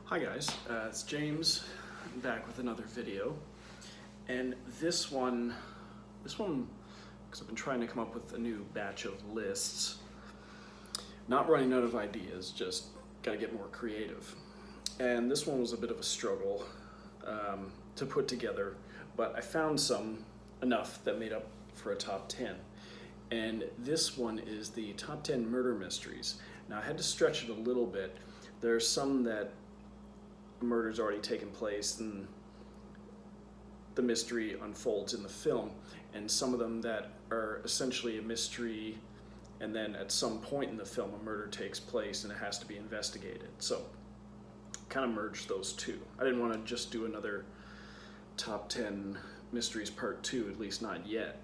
Hi guys, it's James back with another video, and this one, because I've been trying to come up with a new batch of lists, not running out of ideas, just gotta get more creative. And this one was a bit of a struggle to put together, but I found enough that made up for a top 10. And this one is the top 10 murder mysteries. Now I had to stretch it a little bit. There's some that murder's already taken place and the mystery unfolds in the film, and some of them that are essentially a mystery and then at some point in the film a murder takes place and it has to be investigated. So kind of merged those two. I didn't want to just do another top 10 mysteries part 2, at least not yet.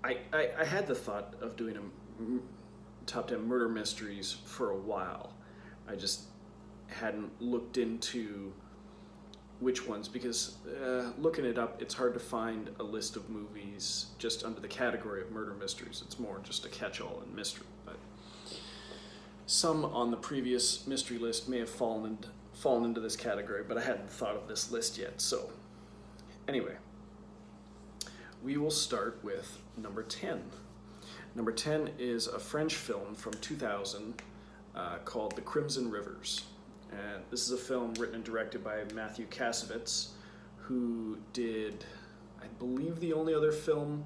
I had the thought of doing a top 10 murder mysteries for a while. I just hadn't looked into which ones, because looking it up, it's hard to find a list of movies just under the category of murder mysteries. It's more just a catch-all in mystery. But some on the previous mystery list may have fallen into this category, but I hadn't thought of this list yet. So anyway, we will start with number 10. Number 10 is a French film from 2000 called The Crimson Rivers. And this is a film written and directed by Matthew Kassovitz, who did, I believe the only other film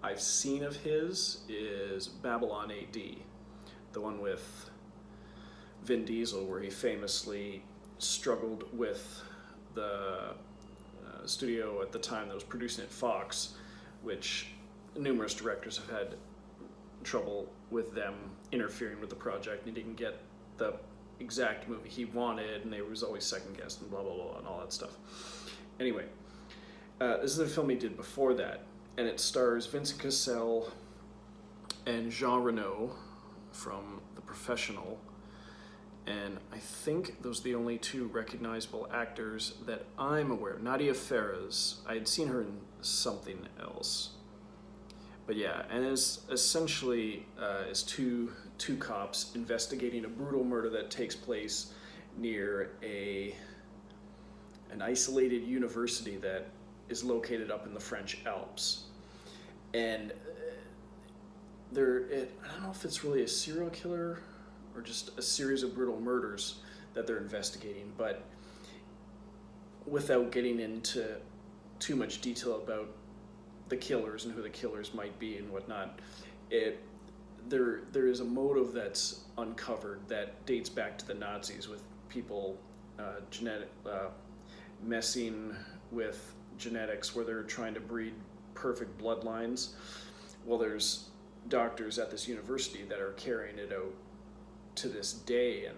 I've seen of his is Babylon AD, the one with Vin Diesel, where he famously struggled with the studio at the time that was producing it, Fox, which numerous directors have had trouble with them interfering with the project, and he didn't get the exact movie he wanted, and they was always second guessed and blah blah blah and all that stuff. Anyway, this is a film he did before that, and it stars Vincent Cassel and Jean Reno from The Professional, and I think those are the only two recognizable actors that I'm aware of. Nadia Fares, I had seen her in something else, but yeah, and it's essentially is two cops investigating a brutal murder that takes place near an isolated university that is located up in the French Alps. And I don't know if it's really a serial killer or just a series of brutal murders that they're investigating, but without getting into too much detail about the killers and who the killers might be and whatnot, there is a motive that's uncovered that dates back to the Nazis, with people messing with genetics, where they're trying to breed perfect bloodlines. Well, there's doctors at this university that are carrying it out to this day and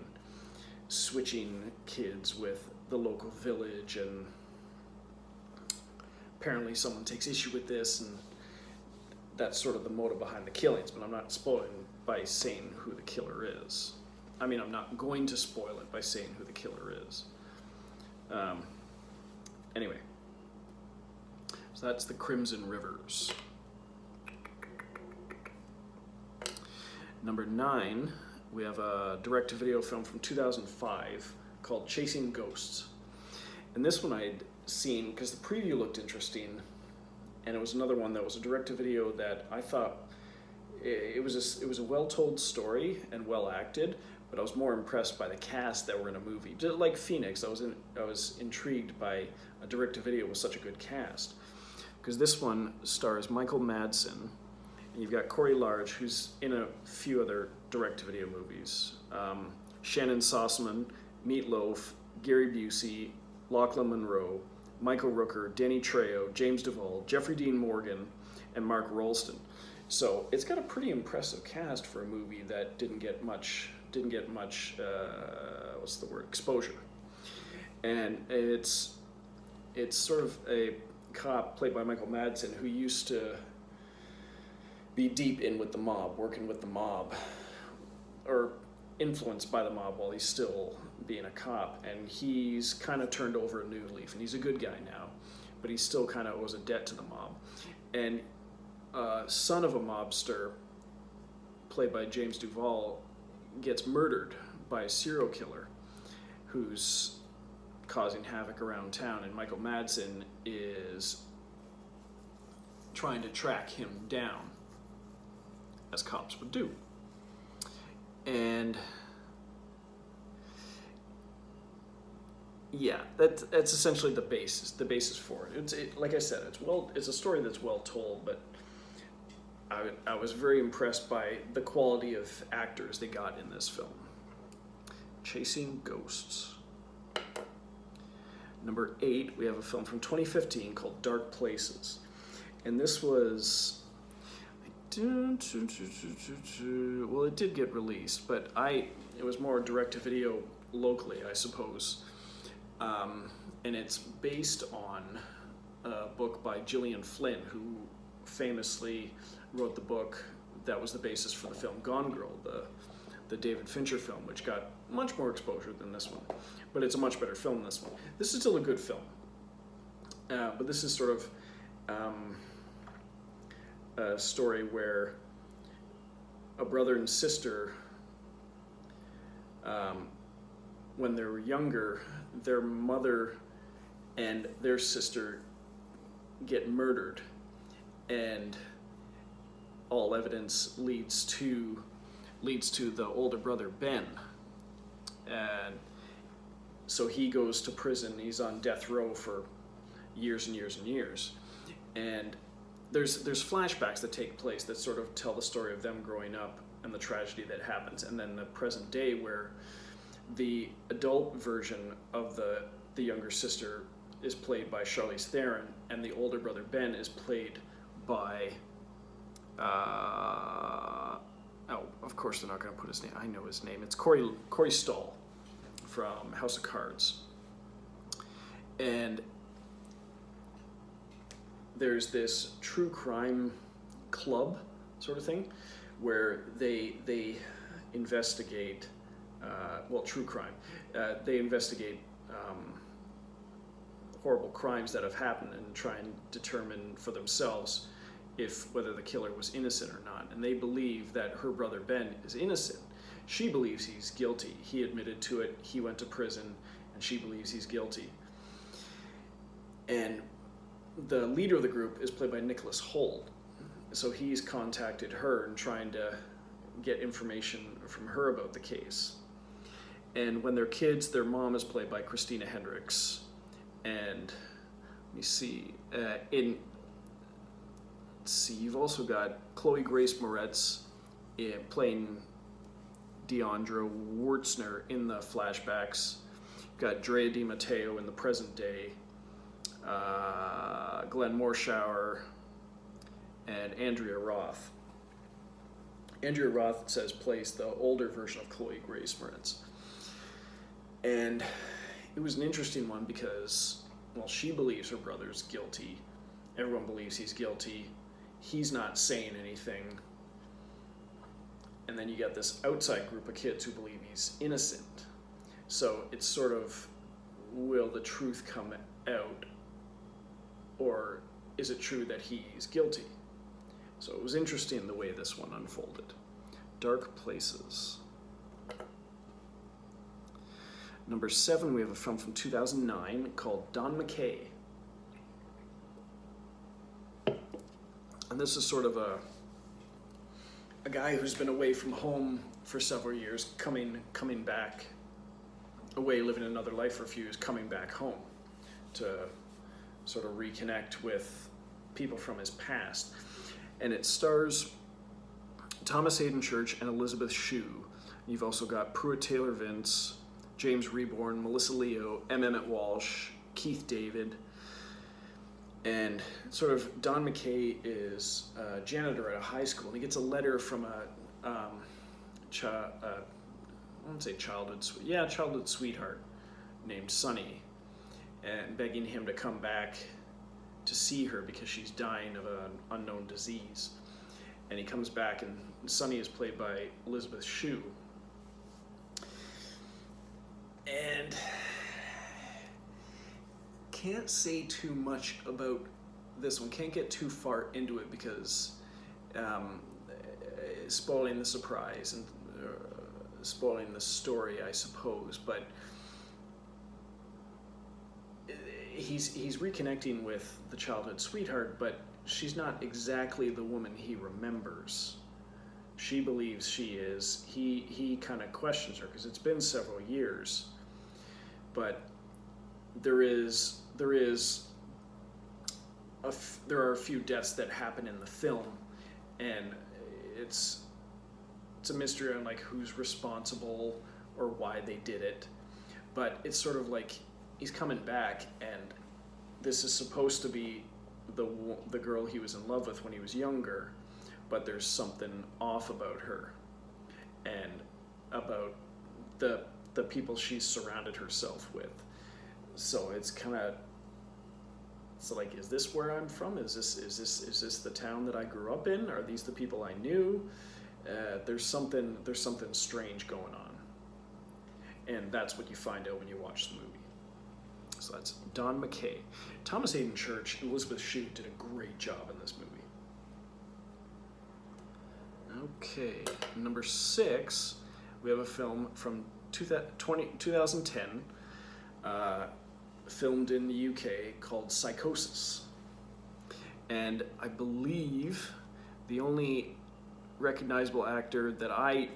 switching kids with the local village, and apparently someone takes issue with this, and that's sort of the motive behind the killings. But I'm not spoiling by saying who the killer is. I mean, I'm not going to spoil it by saying who the killer is. Anyway, so that's The Crimson Rivers. Number 9, we have a direct-to-video film from 2005 called Chasing Ghosts. And this one I'd seen because the preview looked interesting, and it was another one that was a direct-to-video that I thought it was a well-told story and well-acted, but I was more impressed by the cast that were in a movie. Just like Phoenix, I was intrigued by a direct-to-video with such a good cast, because this one stars Michael Madsen, and you've got Corey Large, who's in a few other direct-to-video movies, Shannon Sossamon, Meatloaf, Gary Busey, Lachlan Monroe, Michael Rooker, Danny Trejo, James Duvall, Jeffrey Dean Morgan, and Mark Rolston. So it's got a pretty impressive cast for a movie that didn't get much exposure. And it's sort of a cop played by Michael Madsen who used to be deep in with the mob, working with the mob, or influenced by the mob while he's still being a cop, and he's kind of turned over a new leaf, and he's a good guy now, but he still kind of owes a debt to the mob. And son of a mobster, played by James Duvall, gets murdered by a serial killer who's causing havoc around town, and Michael Madsen is trying to track him down, as cops would do. And yeah, that's essentially the basis for it. Like I said, it's a story that's well told, but I was very impressed by the quality of actors they got in this film. Chasing Ghosts. Number 8, we have a film from 2015 called Dark Places. And this was, well, it did get released, but it was more direct-to-video locally, I suppose. And it's based on a book by Gillian Flynn, who famously wrote the book that was the basis for the film Gone Girl, the David Fincher film, which got much more exposure than this one. But it's a much better film than this one. This is still a good film. But this is sort of a story where a brother and sister, when they were younger, their mother and their sister get murdered, and all evidence leads to the older brother Ben, and so he goes to prison. He's on death row for years and years and years, and there's flashbacks that take place that sort of tell the story of them growing up and the tragedy that happens, and then the present day where the adult version of the younger sister is played by Charlize Theron, and the older brother Ben is played by of course they're not going to put his name. I know his name. It's Corey Stoll from House of Cards. And there's this true crime club sort of thing where they investigate true crime. They investigate horrible crimes that have happened and try and determine for themselves whether the killer was innocent or not. And they believe that her brother Ben is innocent. She believes he's guilty. He admitted to it. He went to prison, and she believes he's guilty. And the leader of the group is played by Nicholas Hoult. So he's contacted her and trying to get information from her about the case. And when they're kids, their mom is played by Christina Hendricks. And let me see, you've also got Chloe Grace Moretz playing Deandra Wurtzner in the flashbacks. You've got Drea Di Matteo in the present day, Glenn Morshower, and Andrea Roth. Andrea Roth plays the older version of Chloe Grace Moretz. And it was an interesting one because, well, she believes her brother's guilty. Everyone believes he's guilty. He's not saying anything. And then you got this outside group of kids who believe he's innocent. So it's sort of, will the truth come out? Or is it true that he's guilty? So it was interesting the way this one unfolded. Dark Places. Number 7, we have a film from 2009 called Don McKay. And this is sort of a guy who's been away from home for several years, coming back, away living another life for a few years, coming back home to sort of reconnect with people from his past. And it stars Thomas Hayden Church and Elizabeth Shue. You've also got Pruitt Taylor Vince, James Reborn, Melissa Leo, M. Emmett Walsh, Keith David. And sort of Don McKay is a janitor at a high school, and he gets a letter from I won't say childhood sweetheart named Sunny, and begging him to come back to see her because she's dying of an unknown disease. And he comes back, and Sunny is played by Elizabeth Shue. And can't say too much about this one. Can't get too far into it because spoiling the surprise and spoiling the story, I suppose. But he's reconnecting with the childhood sweetheart, but she's not exactly the woman he remembers. She believes she is. He kind of questions her because it's been several years, but there are a few deaths that happen in the film, and it's a mystery on like who's responsible or why they did it. But it's sort of like he's coming back, and this is supposed to be the girl he was in love with when he was younger, but there's something off about her and about the people she's surrounded herself with. So it's kind of, so like, is this where I'm from? Is this the town that I grew up in? Are these the people I knew? There's something strange going on, and that's what you find out when you watch the movie. So that's Don McKay. Thomas Hayden Church and Elizabeth Shue did a great job in this movie. Okay, number 6, we have a film from 2010, filmed in the UK, called Psychosis. And I believe the only recognizable actor that I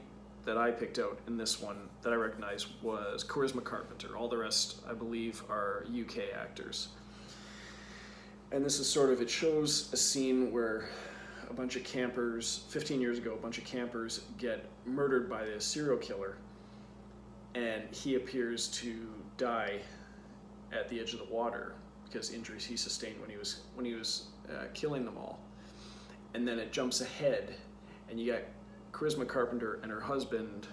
picked out in this one that I recognized was Charisma Carpenter. All the rest, I believe, are UK actors. And this is sort of, it shows a scene where a bunch of campers, 15 years ago, a bunch of campers get murdered by a serial killer, and he appears to die at the edge of the water because injuries he sustained when he was killing them all. And then it jumps ahead, and you got Charisma Carpenter and her husband,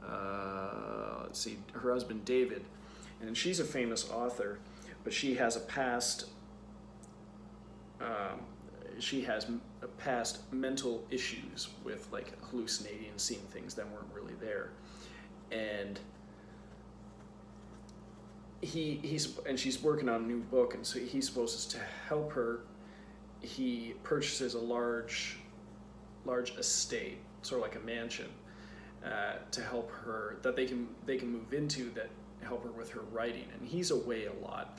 her husband David, and she's a famous author, but she has a past. She has past mental issues with like hallucinating and seeing things that weren't really there, and she's working on a new book, and so he's supposed to help her. He purchases a large estate, sort of like a mansion, to help her, that they can move into, that help her with her writing. And he's away a lot,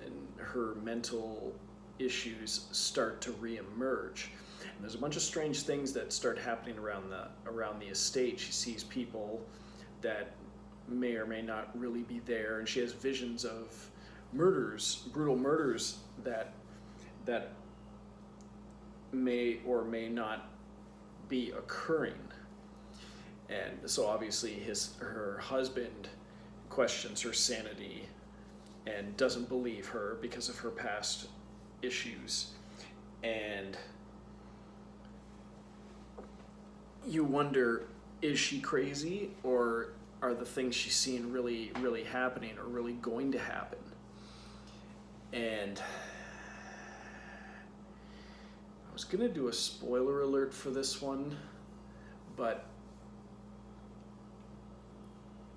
and her mental issues start to reemerge. And there's a bunch of strange things that start happening around the estate. She sees people that may or may not really be there, and she has visions of brutal murders that may or may not be occurring. And so obviously her husband questions her sanity and doesn't believe her because of her past issues, and you wonder, is she crazy, or are the things she's seeing really, really happening, or really going to happen? And I was gonna do a spoiler alert for this one, but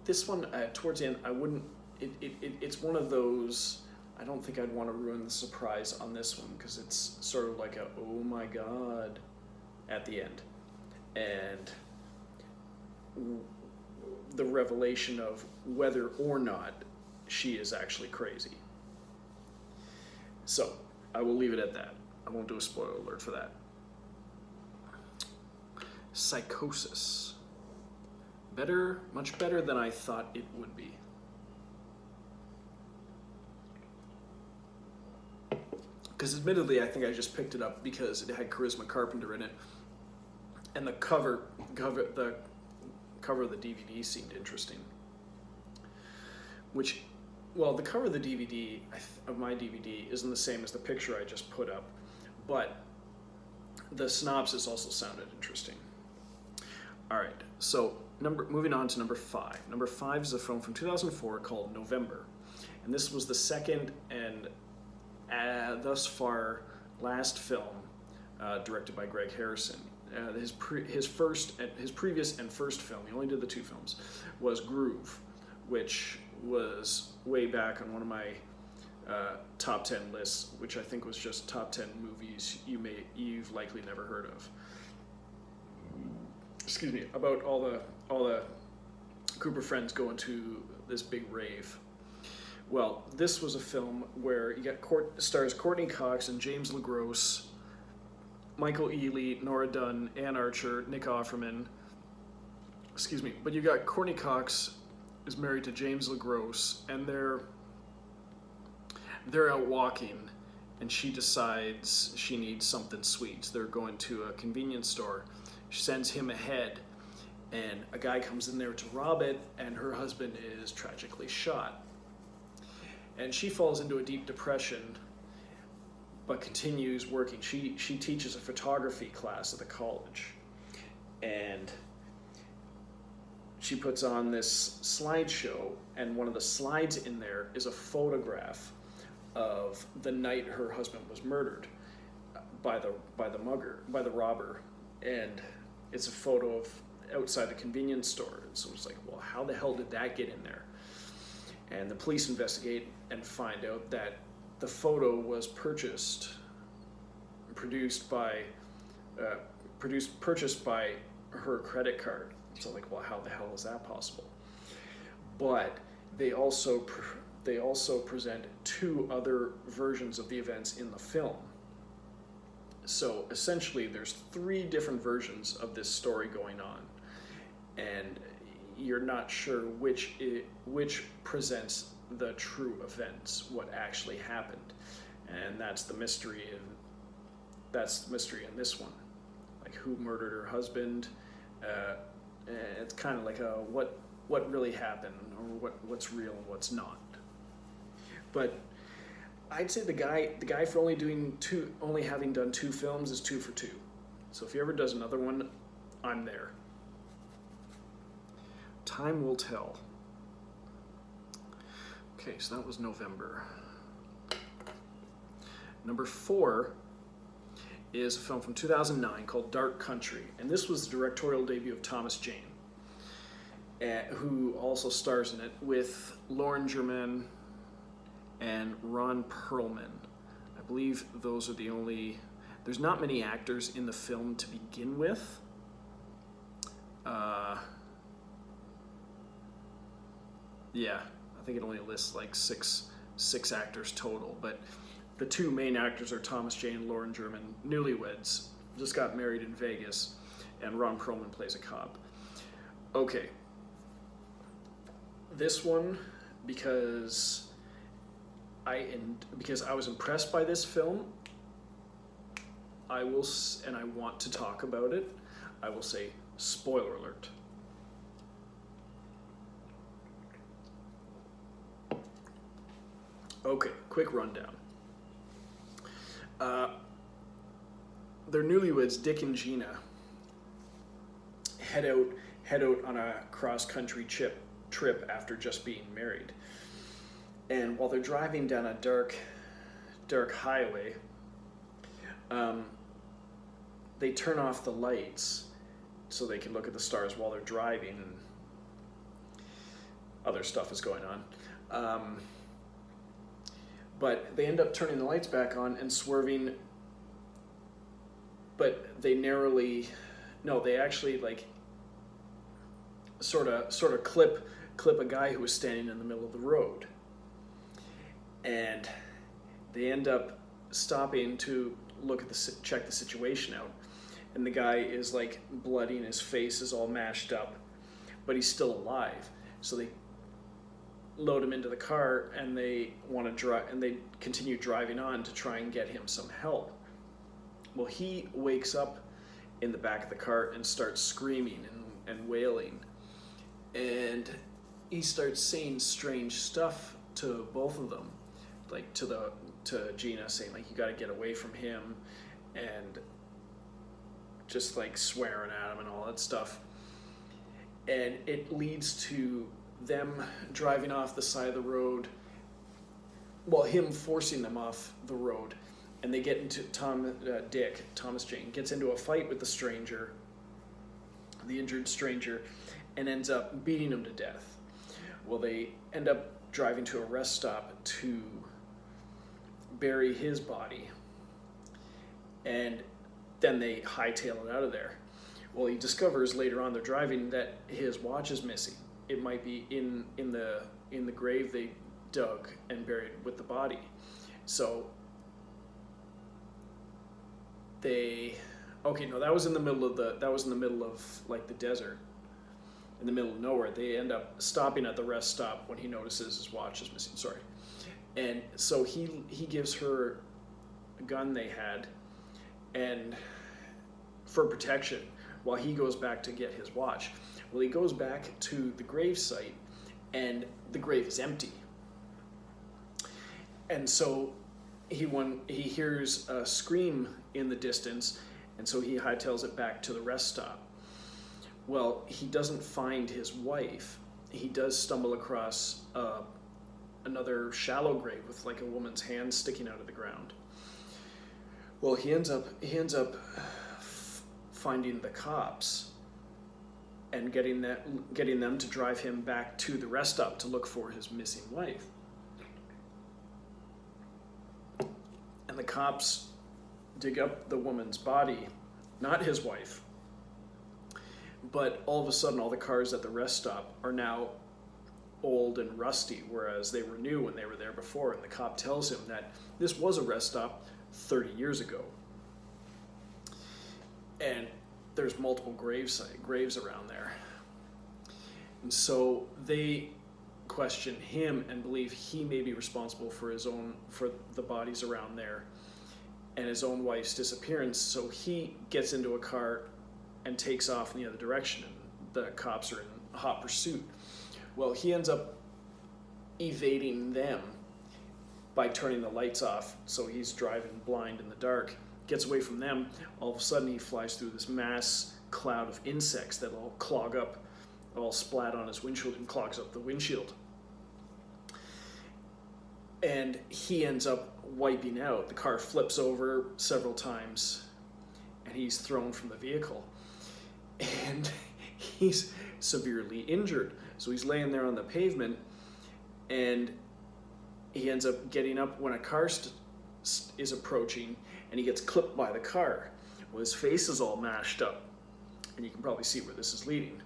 this one, towards the end, I wouldn't. It's one of those. I don't think I'd want to ruin the surprise on this one, because it's sort of like a oh my god at the end, and the revelation of whether or not she is actually crazy. So I will leave it at that. I won't do a spoiler alert for that. Psychosis. Better, much better than I thought it would be. Because admittedly, I think I just picked it up because it had Charisma Carpenter in it, and the cover of the DVD seemed interesting. Which, well, the cover of the DVD of my DVD isn't the same as the picture I just put up, but the synopsis also sounded interesting. All right, so moving on to number 5. Number 5 is a film from 2004 called November, and this was the second and thus far last film directed by Greg Harrison. His previous and first film, he only did the 2 films, was Groove, which was way back on one of my top 10 lists, which I think was just top 10 movies you've likely never heard of. Excuse me, about all the group of friends going to this big rave, Well, this was a film where you got stars Courtney Cox and James LaGrosse, Michael Ealy, Nora Dunn, Ann Archer, Nick Offerman. Excuse me, but you got Courtney Cox is married to James LaGrosse, and they're out walking, and she decides she needs something sweet. So they're going to a convenience store. She sends him ahead, and a guy comes in there to rob it, and her husband is tragically shot. And she falls into a deep depression, but continues working. She teaches a photography class at the college, and she puts on this slideshow, and one of the slides in there is a photograph of the night her husband was murdered by the robber, and it's a photo of outside the convenience store. And so it's like, well, how the hell did that get in there? And the police investigate and find out that the photo was purchased by her credit card. So like, well, how the hell is that possible? But they also present two other versions of the events in the film. So essentially, there's three different versions of this story going on, and you're not sure which presents the true events, what actually happened, and that's the mystery. That's the mystery in this one, like who murdered her husband. It's kind of like what really happened, or what's real and what's not. But I'd say the guy for only having done 2 films is 2 for 2. So if he ever does another one, I'm there. Time will tell. Okay, so that was November. Number 4 is a film from 2009 called Dark Country, and this was the directorial debut of Thomas Jane, who also stars in it with Lauren Germain and Ron Perlman. I believe those are the only... There's not many actors in the film to begin with. Yeah, I think it only lists like six actors total, but the 2 main actors are Thomas Jane and Lauren Germain, newlyweds, just got married in Vegas, and Ron Perlman plays a cop. Okay. This one, because I was impressed by this film, I want to talk about it, I will say spoiler alert. Okay, quick rundown. They're newlyweds, Dick and Gina, head out on a cross-country trip after just being married. And while they're driving down a dark highway, they turn off the lights so they can look at the stars while they're driving, and other stuff is going on. But they end up turning the lights back on and swerving, but they actually like sort of clip a guy who was standing in the middle of the road. And they end up stopping to check the situation out. And the guy is like bloody and his face is all mashed up, but he's still alive. So they load him into the car, and they want to drive, and they continue driving on to try and get him some help. Well, he wakes up in the back of the car and starts screaming and wailing, and he starts saying strange stuff to both of them, like to Gina, saying like, you got to get away from him, and just like swearing at him and all that stuff. And it leads to them driving off the side of the road, well, him forcing them off the road, and they get into Thomas Jane gets into a fight with the injured stranger, and ends up beating him to death. Well, they end up driving to a rest stop to bury his body, and then they hightail it out of there. Well, he discovers later on, they're driving, that his watch is missing. It might be in the grave dug and buried with the body. So that was in the middle of like the desert, in the middle of nowhere. They end up stopping at the rest stop when he notices his watch is missing. Sorry. And so he gives her a gun they had, and for protection, while he goes back to get his watch. Well, he goes back to the grave site, and the grave is empty. And so he hears a scream in the distance, and so he hightails it back to the rest stop. Well, he doesn't find his wife. He does stumble across another shallow grave with like a woman's hand sticking out of the ground. Well, he ends up finding the cops and getting them to drive him back to the rest stop to look for his missing wife. And the cops dig up the woman's body, not his wife. But all of a sudden, all the cars at the rest stop are now old and rusty, whereas they were new when they were there before. And the cop tells him that this was a rest stop 30 years ago. And there's multiple graves around there. And so they question him and believe he may be responsible for the bodies around there and his own wife's disappearance. So he gets into a car and takes off in the other direction, and the cops are in hot pursuit. Well, he ends up evading them by turning the lights off, so he's driving blind in the dark, gets away from them. All of a sudden he flies through this mass cloud of insects that all clog up, all splat on his windshield and clogs up the windshield. And he ends up wiping out. The car flips over several times, and he's thrown from the vehicle. And he's severely injured. So he's laying there on the pavement, and he ends up getting up when a car is approaching, and he gets clipped by the car. Well, his face is all mashed up, and you can probably see where this is leading.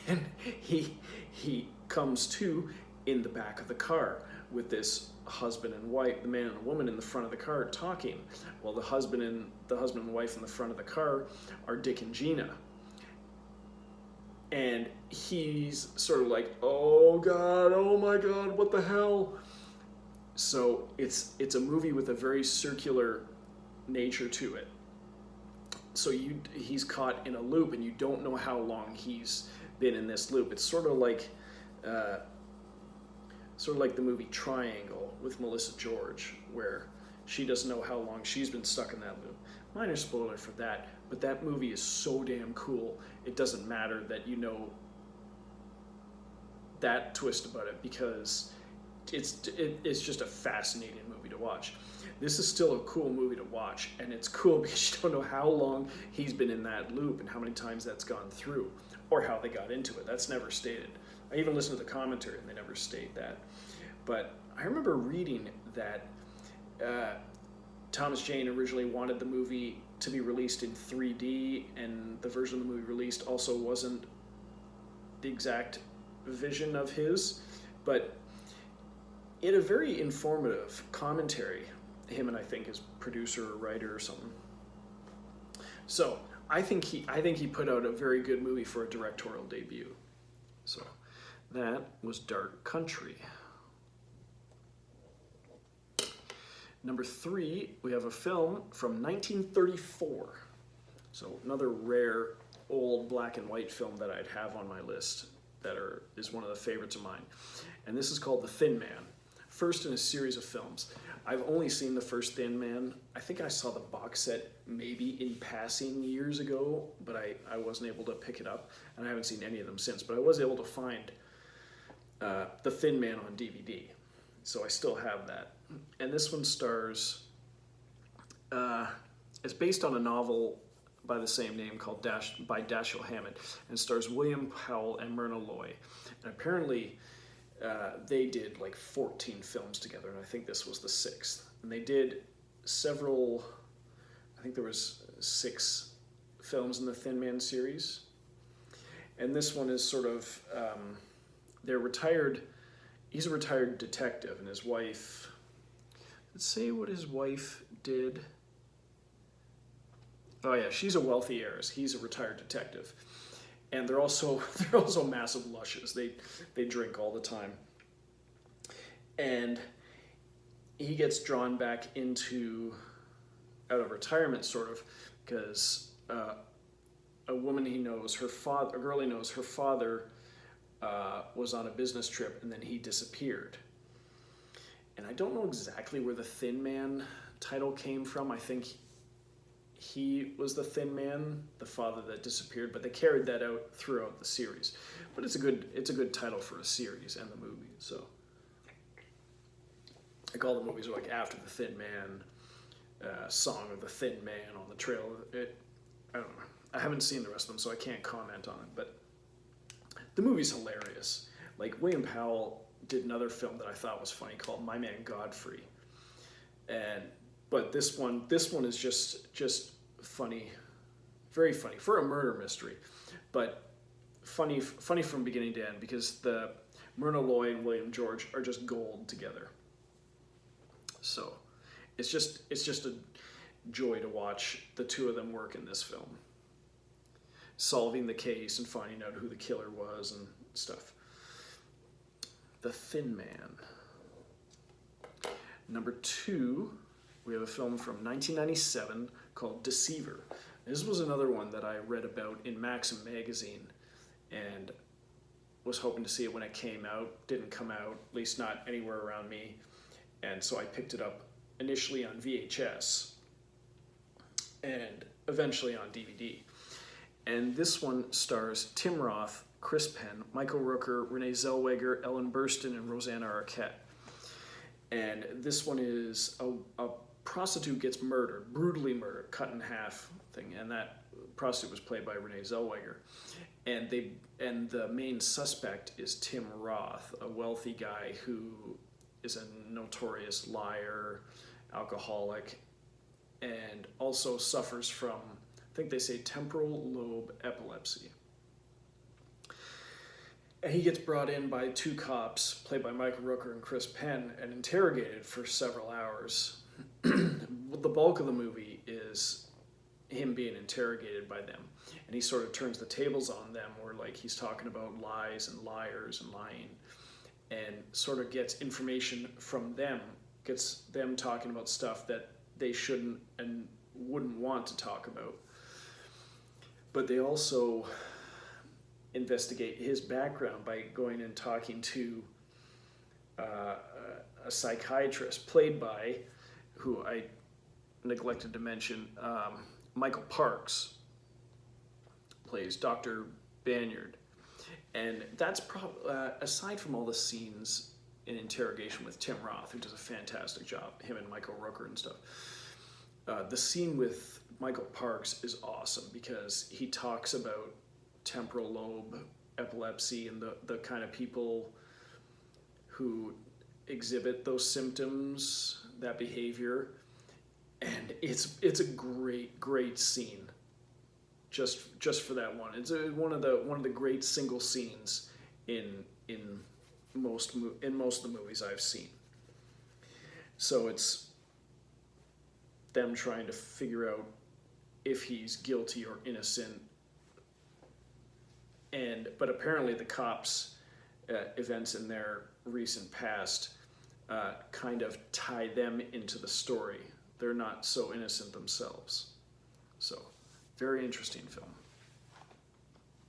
And he comes to in the back of the car with this husband and wife, the man and the woman in the front of the car talking. Well, the husband and wife in the front of the car are Dick and Gina. And he's sort of like, oh God, oh my God, what the hell? So it's a movie with a very circular nature to it. So he's caught in a loop, and you don't know how long he's been in this loop. It's sort of like the movie Triangle with Melissa George, where she doesn't know how long she's been stuck in that loop. Minor spoiler for that, but that movie is so damn cool. It doesn't matter that you know that twist about it, because it's just a fascinating movie to watch. This is still a cool movie to watch, and it's cool because you don't know how long he's been in that loop and how many times that's gone through, or how they got into it. That's never stated. I even listened to the commentary, and they never state that. But I remember reading that Thomas Jane originally wanted the movie to be released in 3D, and the version of the movie released also wasn't the exact vision of his, but in a very informative commentary, him and I think his producer or writer or something. So I think he put out a very good movie for a directorial debut. So that was Dark Country. Number 3, we have a film from 1934. So another rare old black and white film that I'd have on my list is one of the favorites of mine. And this is called The Thin Man. First in a series of films. I've only seen the first Thin Man. I think I saw the box set maybe in passing years ago, but I wasn't able to pick it up, and I haven't seen any of them since. But I was able to find The Thin Man on DVD, so I still have that. And this one stars, it's based on a novel by the same name called by Dashiell Hammett, and stars William Powell and Myrna Loy. And apparently they did like 14 films together, and I think this was the 6th. And they did several, I think there was 6 films in the Thin Man series. And this one is sort of, they're retired he's a retired detective, and his wife, let's say what his wife did. Oh yeah, she's a wealthy heiress. He's a retired detective, and they're also massive lushes. They drink all the time, and he gets drawn back out of retirement, sort of, because a woman he knows, a girl he knows, her father was on a business trip, and then he disappeared. And I don't know exactly where the Thin Man title came from. I think he was the Thin Man, the father that disappeared, but they carried that out throughout the series. But it's a good title for a series and the movie. So, like, all the movies are like After the Thin Man, Song of the Thin Man, On the Trail. I don't know. I haven't seen the rest of them, so I can't comment on it. But the movie's hilarious. Like, William Powell did another film that I thought was funny called My Man Godfrey, but this one is just funny, very funny for a murder mystery, but funny from beginning to end, because the Myrna Loy and William George are just gold together. So it's just a joy to watch the two of them work in this film, solving the case and finding out who the killer was and stuff. The Thin Man. Number 2, we have a film from 1997 called Deceiver. This was another one that I read about in Maxim magazine and was hoping to see it when it came out. Didn't come out, at least not anywhere around me. And so I picked it up initially on VHS and eventually on DVD. And this one stars Tim Roth, Chris Penn, Michael Rooker, Renee Zellweger, Ellen Burstyn, and Rosanna Arquette. And this one is a prostitute gets murdered, brutally murdered, cut in half thing, and that prostitute was played by Renee Zellweger. And the main suspect is Tim Roth, a wealthy guy who is a notorious liar, alcoholic, and also suffers from, I think they say, temporal lobe epilepsy. And he gets brought in by 2 cops, played by Michael Rooker and Chris Penn, and interrogated for several hours. The bulk of the movie is him being interrogated by them. And he sort of turns the tables on them, where like he's talking about lies and liars and lying, and sort of gets information from them, gets them talking about stuff that they shouldn't and wouldn't want to talk about. But they also investigate his background by going and talking to a psychiatrist played by, who I neglected to mention, Michael Parks plays Dr. Banyard. And that's aside from all the scenes in interrogation with Tim Roth, who does a fantastic job, him and Michael Rooker and stuff, the scene with Michael Parks is awesome, because he talks about temporal lobe epilepsy and the kind of people who exhibit those symptoms, that behavior, and it's a great scene just for that one. It's one of the great single scenes in most of the movies I've seen. So it's them trying to figure out if he's guilty or innocent. But apparently the cops' events in their recent past kind of tie them into the story. They're not so innocent themselves. So, very interesting film.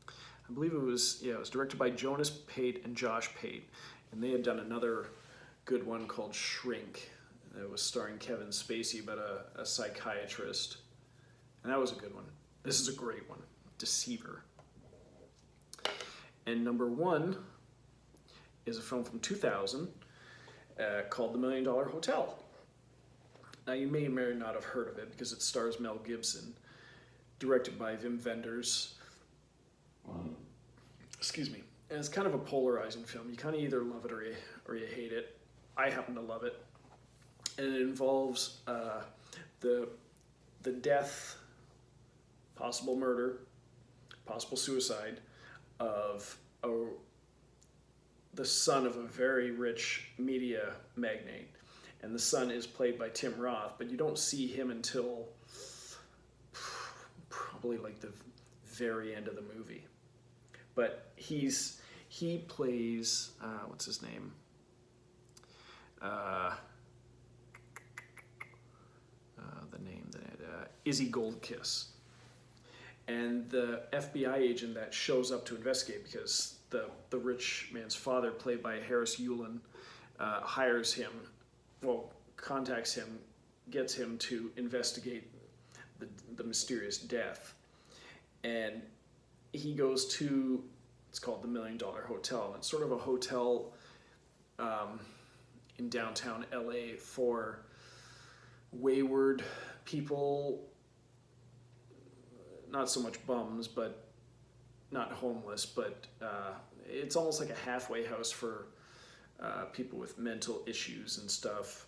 I believe it was directed by Jonas Pate and Josh Pate, and they had done another good one called Shrink. It was starring Kevin Spacey, but a psychiatrist, and that was a good one. This is a great one, Deceiver. And number 1 is a film from 2000 called The $1 Million Hotel. Now, you may or may not have heard of it because it stars Mel Gibson, directed by Wim Wenders. Excuse me. And it's kind of a polarizing film. You kind of either love it or you hate it. I happen to love it. And it involves the death, possible murder, possible suicide of the son of a very rich media magnate. And the son is played by Tim Roth, but you don't see him until probably like the very end of the movie. But he plays, what's his name? Izzy Goldkiss. And the FBI agent that shows up to investigate, because the rich man's father, played by Harris Yulin, hires him, contacts him, gets him to investigate the mysterious death. And he goes to, it's called the $1 Million Hotel. And it's sort of a hotel in downtown LA for wayward people, not so much bums, but not homeless, but it's almost like a halfway house for people with mental issues and stuff.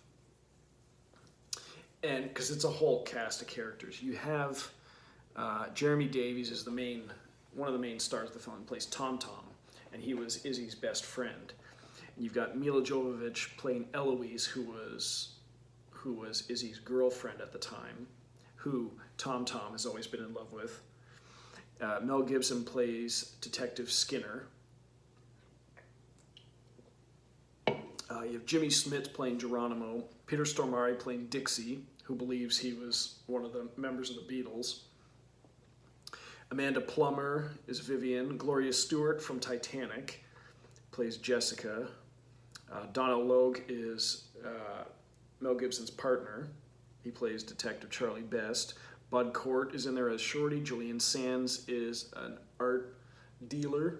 And because it's a whole cast of characters. You have Jeremy Davies is one of the main stars of the film. He plays Tom Tom, and he was Izzy's best friend. And you've got Mila Jovovich playing Eloise, who was Izzy's girlfriend at the time, who Tom Tom has always been in love with. Mel Gibson plays Detective Skinner. You have Jimmy Smits playing Geronimo, Peter Stormare playing Dixie, who believes he was one of the members of the Beatles. Amanda Plummer is Vivian. Gloria Stewart from Titanic plays Jessica. Donna Logue is Mel Gibson's partner. He plays Detective Charlie Best. Bud Cort is in there as Shorty. Julian Sands is an art dealer.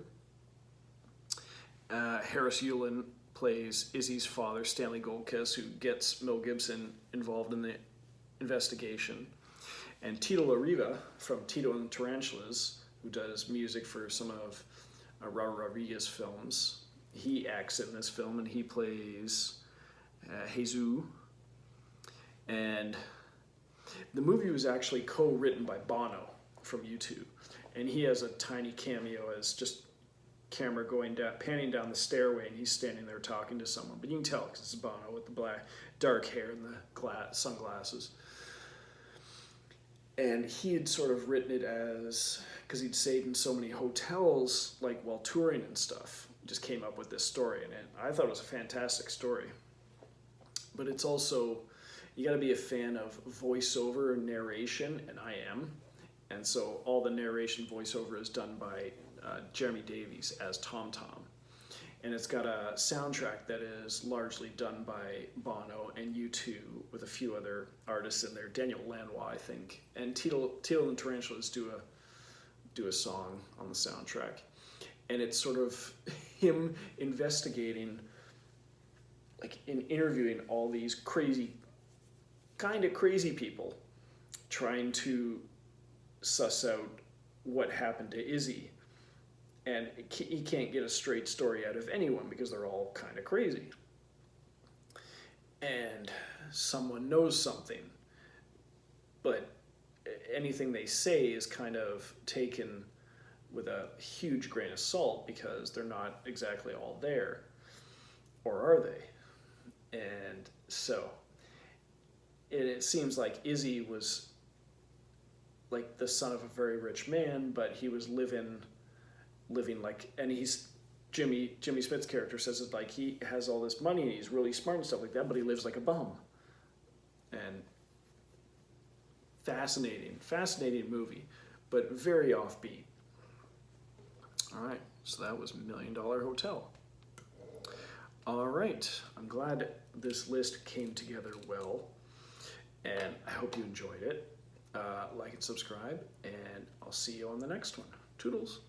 Harris Yulin plays Izzy's father, Stanley Goldkiss, who gets Mel Gibson involved in the investigation. And Tito Lariva from Tito and the Tarantulas, who does music for some of Robert Rodriguez films. He acts in this film, and he plays Jesus. And the movie was actually co-written by Bono from U2, and he has a tiny cameo as just camera going down, panning down the stairway, and he's standing there talking to someone. But you can tell because it's Bono with the black, dark hair and the sunglasses. And he had sort of written it as, because he'd stayed in so many hotels, like while touring and stuff, just came up with this story, and I thought it was a fantastic story. But it's also, you got to be a fan of voiceover and narration, and I am. And so all the narration voiceover is done by Jeremy Davies as Tom Tom. And it's got a soundtrack that is largely done by Bono and U2 with a few other artists in there. Daniel Lanois, I think. And Tito and the Tarantulas do a song on the soundtrack. And it's sort of him investigating, like in interviewing all these kind of crazy people, trying to suss out what happened to Izzy. And he can't get a straight story out of anyone because they're all kind of crazy. And someone knows something, but anything they say is kind of taken with a huge grain of salt because they're not exactly all there. Or are they? And so it seems like Izzy was like the son of a very rich man, but he was living like, and he's Jimmy Smits' character says it like he has all this money and he's really smart and stuff like that, but he lives like a bum. And fascinating movie, but very offbeat. All right, so that was $1 Million Hotel. All right, I'm glad this list came together well, and I hope you enjoyed it. Like and subscribe, and I'll see you on the next one. Toodles.